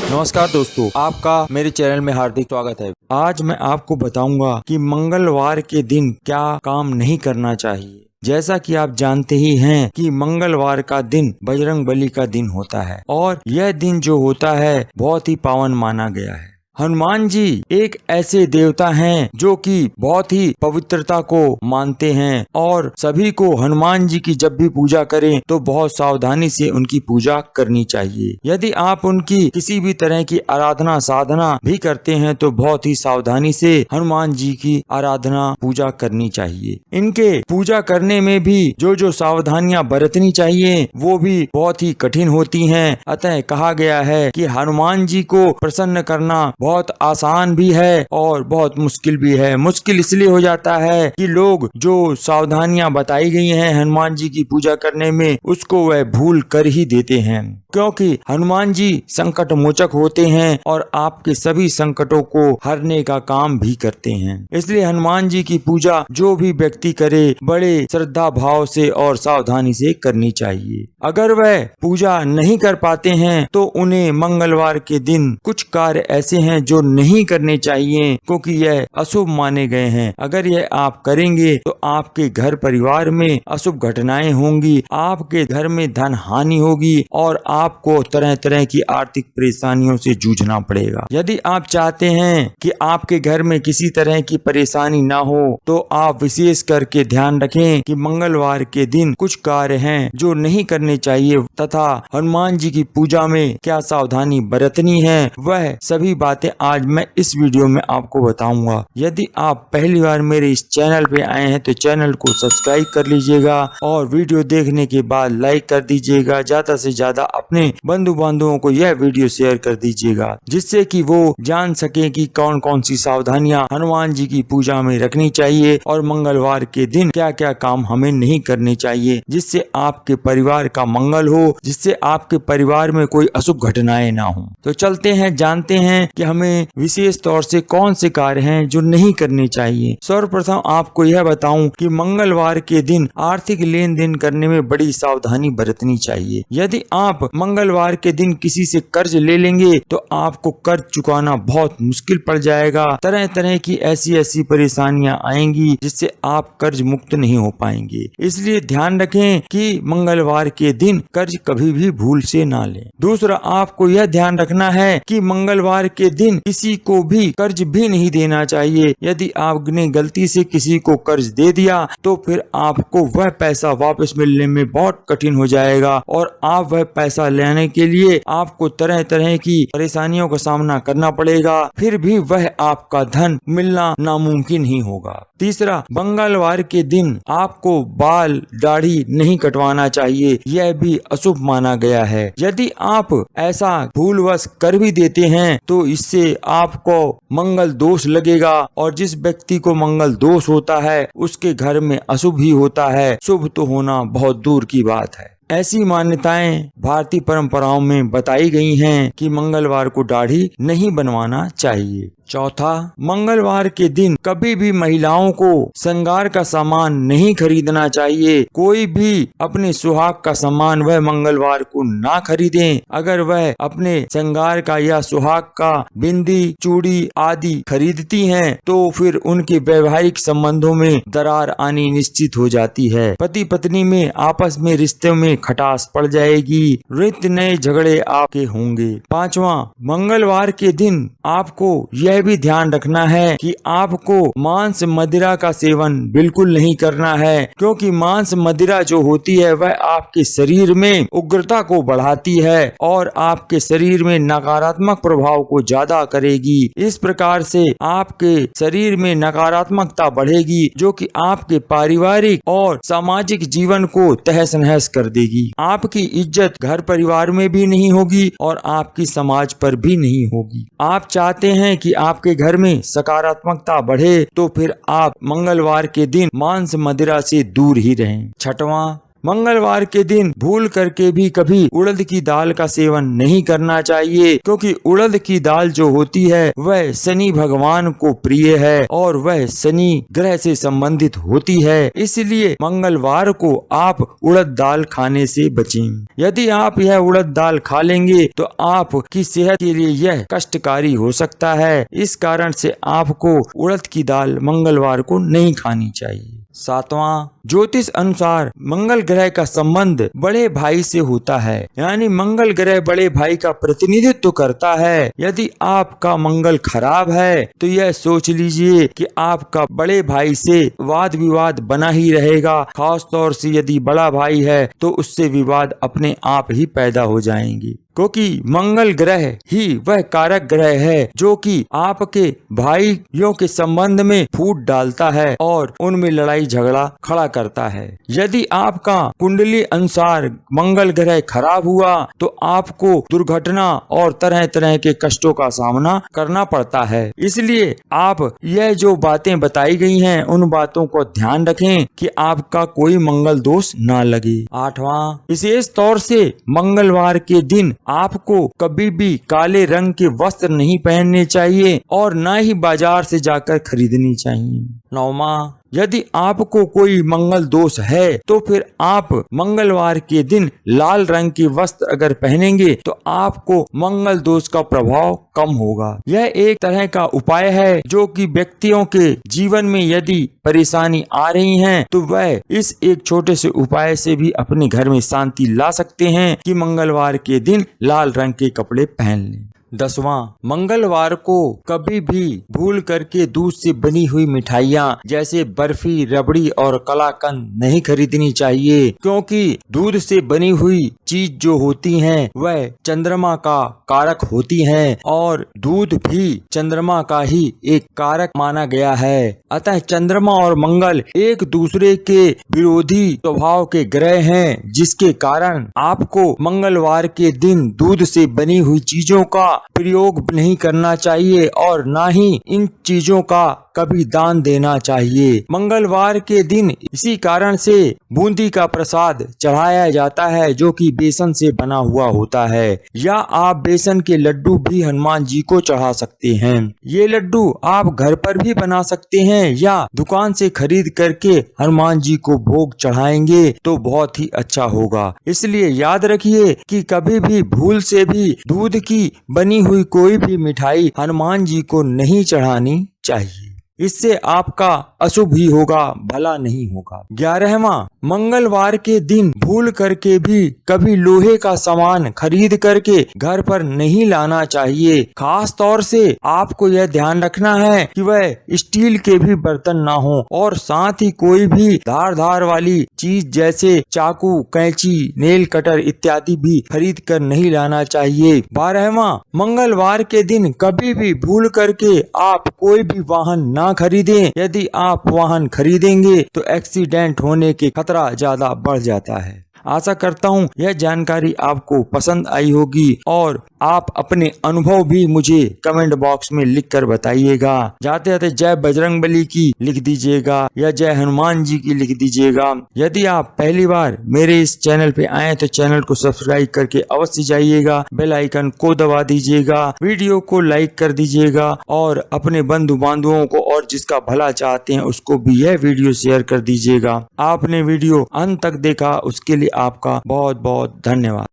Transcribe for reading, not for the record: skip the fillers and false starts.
नमस्कार दोस्तों, आपका मेरे चैनल में हार्दिक स्वागत है। आज मैं आपको बताऊंगा कि मंगलवार के दिन क्या काम नहीं करना चाहिए। जैसा कि आप जानते ही हैं कि मंगलवार का दिन बजरंगबली का दिन होता है और यह दिन जो होता है बहुत ही पावन माना गया है। हनुमान जी एक ऐसे देवता हैं जो कि बहुत ही पवित्रता को मानते हैं और सभी को हनुमान जी की जब भी पूजा करें तो बहुत सावधानी से उनकी पूजा करनी चाहिए। यदि आप उनकी किसी भी तरह की आराधना साधना भी करते हैं तो बहुत ही सावधानी से हनुमान जी की आराधना पूजा करनी चाहिए। इनके पूजा करने में भी जो सावधानियां बरतनी चाहिए वो भी बहुत ही कठिन होती हैं। अतः कहा गया है कि हनुमान जी को प्रसन्न करना बहुत आसान भी है और बहुत मुश्किल भी है। मुश्किल इसलिए हो जाता है कि लोग जो सावधानियां बताई गई हैं हनुमान जी की पूजा करने में उसको वह भूल कर ही देते हैं, क्योंकि हनुमान जी संकट मोचक होते हैं और आपके सभी संकटों को हरने का काम भी करते हैं। इसलिए हनुमान जी की पूजा जो भी व्यक्ति करे बड़े श्रद्धा भाव से और सावधानी से करनी चाहिए। अगर वह पूजा नहीं कर पाते हैं तो उन्हें मंगलवार के दिन कुछ कार्य ऐसे हैं जो नहीं करने चाहिए, क्योंकि यह अशुभ माने गए हैं। अगर यह आप करेंगे तो आपके घर परिवार में अशुभ घटनाएं होंगी, आपके घर में धन हानि होगी और आपको तरह तरह की आर्थिक परेशानियों से जूझना पड़ेगा। यदि आप चाहते हैं कि आपके घर में किसी तरह की परेशानी ना हो तो आप विशेष करके ध्यान रखें कि मंगलवार के दिन कुछ कार्य हैं जो नहीं करने चाहिए तथा हनुमान जी की पूजा में क्या सावधानी बरतनी है, वह सभी बातें आज मैं इस वीडियो में आपको बताऊंगा। यदि आप पहली बार मेरे इस चैनल पे आए हैं तो चैनल को सब्सक्राइब कर लीजिएगा और वीडियो देखने के बाद लाइक कर दीजिएगा। ज्यादा से ज्यादा अपने बंधु बांधवों को यह वीडियो शेयर कर दीजिएगा, जिससे कि वो जान सके कि कौन कौन सी सावधानियां हनुमान जी की पूजा में रखनी चाहिए और मंगलवार के दिन क्या क्या काम हमें नहीं करने चाहिए, जिससे आपके परिवार का मंगल हो, जिससे आपके परिवार में कोई अशुभ घटनाएं ना हो। तो चलते हैं, जानते हैं कि हमें विशेष तौर से कौन से कार्य हैं जो नहीं करने चाहिए। सर्वप्रथम आपको यह बताऊं कि मंगलवार के दिन आर्थिक लेन देन करने में बड़ी सावधानी बरतनी चाहिए। यदि आप मंगलवार के दिन किसी से कर्ज ले लेंगे तो आपको कर्ज चुकाना बहुत मुश्किल पड़ जाएगा। तरह तरह की ऐसी परेशानियां आएंगी जिससे आप कर्ज मुक्त नहीं हो पाएंगे। इसलिए ध्यान रखें कि मंगलवार के दिन कर्ज कभी भी भूल से ना लें। दूसरा, आपको यह ध्यान रखना है कि मंगलवार के दिन किसी को भी कर्ज भी नहीं देना चाहिए। यदि आपने गलती से किसी को कर्ज दे दिया तो फिर आपको वह पैसा वापस मिलने में बहुत कठिन हो जाएगा और आप वह पैसा लेने के लिए आपको तरह तरह की परेशानियों का सामना करना पड़ेगा, फिर भी वह आपका धन मिलना नामुमकिन ही होगा। तीसरा, मंगलवार के दिन आपको बाल दाढ़ी नहीं कटवाना चाहिए, यह भी अशुभ माना गया है। यदि आप ऐसा भूलवश कर भी देते हैं तो इससे आपको मंगल दोष लगेगा और जिस व्यक्ति को मंगल दोष होता है उसके घर में अशुभ ही होता है, शुभ तो होना बहुत दूर की बात है। ऐसी मान्यताएं भारतीय परंपराओं में बताई गई हैं कि मंगलवार को दाढ़ी नहीं बनवाना चाहिए। चौथा, मंगलवार के दिन कभी भी महिलाओं को श्रृंगार का सामान नहीं खरीदना चाहिए। कोई भी अपने सुहाग का सामान वह मंगलवार को ना खरीदें। अगर वह अपने श्रृंगार का या सुहाग का बिंदी चूड़ी आदि खरीदती हैं तो फिर उनके वैवाहिक संबंधों में दरार आनी निश्चित हो जाती है। पति पत्नी में आपस में रिश्ते में खटास पड़ जाएगी, नित्य नए झगड़े आपके होंगे। पांचवा, मंगलवार के दिन आपको यह भी ध्यान रखना है कि आपको मांस मदिरा का सेवन बिल्कुल नहीं करना है, क्योंकि मांस मदिरा जो होती है वह आपके शरीर में उग्रता को बढ़ाती है और आपके शरीर में नकारात्मक प्रभाव को ज्यादा करेगी। इस प्रकार से आपके शरीर में नकारात्मकता बढ़ेगी जो कि आपके पारिवारिक और सामाजिक जीवन को तहस नहस कर देगी। आपकी इज्जत घर परिवार में भी नहीं होगी और आपकी समाज पर भी नहीं होगी। आप चाहते हैं कि आपके घर में सकारात्मकता बढ़े तो फिर आप मंगलवार के दिन मांस मदिरा से दूर ही रहें। छठवां, मंगलवार के दिन भूल करके भी कभी उड़द की दाल का सेवन नहीं करना चाहिए, क्योंकि उड़द की दाल जो होती है वह शनि भगवान को प्रिय है और वह शनि ग्रह से संबंधित होती है। इसलिए मंगलवार को आप उड़द दाल खाने से बचें। यदि आप यह उड़द दाल खा लेंगे तो आपकी सेहत के लिए यह कष्टकारी हो सकता है। इस कारण से आपको उड़द की दाल मंगलवार को नहीं खानी चाहिए। 7वां, ज्योतिष अनुसार मंगल ग्रह का संबंध बड़े भाई से होता है, यानी मंगल ग्रह बड़े भाई का प्रतिनिधित्व करता है। यदि आपका मंगल खराब है तो यह सोच लीजिए कि आपका बड़े भाई से वाद विवाद बना ही रहेगा। खास तौर से यदि बड़ा भाई है तो उससे विवाद अपने आप ही पैदा हो जाएंगे, क्योंकि मंगल ग्रह ही वह कारक ग्रह है जो कि आपके भाइयों के संबंध में फूट डालता है और उनमें लड़ाई झगड़ा खड़ा करता है। यदि आपका कुंडली अनुसार मंगल ग्रह खराब हुआ तो आपको दुर्घटना और तरह तरह के कष्टों का सामना करना पड़ता है। इसलिए आप यह जो बातें बताई गई हैं उन बातों को ध्यान रखें कि आपका कोई मंगल दोष ना लगे। 8वां, विशेष तौर से मंगलवार के दिन आपको कभी भी काले रंग के वस्त्र नहीं पहनने चाहिए और न ही बाजार से जाकर खरीदनी चाहिए। 9वां, यदि आपको कोई मंगल दोष है तो फिर आप मंगलवार के दिन लाल रंग के वस्त्र अगर पहनेंगे तो आपको मंगल दोष का प्रभाव कम होगा। यह एक तरह का उपाय है जो कि व्यक्तियों के जीवन में यदि परेशानी आ रही है तो वह इस एक छोटे से उपाय से भी अपने घर में शांति ला सकते हैं कि मंगलवार के दिन लाल रंग के कपड़े पहन लें। 10वां, मंगलवार को कभी भी भूल करके दूध से बनी हुई मिठाइयाँ जैसे बर्फी, रबड़ी और कलाकंद नहीं खरीदनी चाहिए, क्योंकि दूध से बनी हुई चीज जो होती हैं वह चंद्रमा का कारक होती हैं और दूध भी चंद्रमा का ही एक कारक माना गया है। अतः चंद्रमा और मंगल एक दूसरे के विरोधी स्वभाव के ग्रह हैं, जिसके कारण आपको मंगलवार के दिन दूध से बनी हुई चीजों का प्रयोग नहीं करना चाहिए और ना ही इन चीजों का कभी दान देना चाहिए। मंगलवार के दिन इसी कारण से बूंदी का प्रसाद चढ़ाया जाता है जो कि बेसन से बना हुआ होता है, या आप बेसन के लड्डू भी हनुमान जी को चढ़ा सकते हैं। ये लड्डू आप घर पर भी बना सकते हैं या दुकान से खरीद करके हनुमान जी को भोग चढ़ाएंगे तो बहुत ही अच्छा होगा। इसलिए याद रखिए कि कभी भी भूल से भी दूध की बनी हुई कोई भी मिठाई हनुमान जी को नहीं चढ़ानी चाहिए। इससे आपका अशुभ ही होगा, भला नहीं होगा। 11वां, मंगलवार के दिन भूल करके भी कभी लोहे का सामान खरीद करके घर पर नहीं लाना चाहिए। खास तौर से आपको यह ध्यान रखना है कि वह स्टील के भी बर्तन ना हो और साथ ही कोई भी धार वाली चीज जैसे चाकू, कैंची, नेल कटर इत्यादि भी खरीद कर नहीं लाना चाहिए। 12वां, मंगलवार के दिन कभी भी भूल करके आप कोई भी वाहन ना खरीदें। यदि आप वाहन खरीदेंगे तो एक्सीडेंट होने के खतरा ज्यादा बढ़ जाता है। आशा करता हूँ यह जानकारी आपको पसंद आई होगी और आप अपने अनुभव भी मुझे कमेंट बॉक्स में लिखकर बताइएगा। जाते जाते जय बजरंगबली की लिख दीजिएगा या जय हनुमान जी की लिख दीजिएगा। यदि आप पहली बार मेरे इस चैनल पे आए तो चैनल को सब्सक्राइब करके अवश्य जाइएगा, बेल आइकन को दबा दीजिएगा, वीडियो को लाइक कर दीजिएगा और अपने बंधु बांधवों को और जिसका भला चाहते हैं उसको भी यह वीडियो शेयर कर दीजिएगा। आपने वीडियो अंत तक देखा उसके लिए आपका बहुत बहुत धन्यवाद।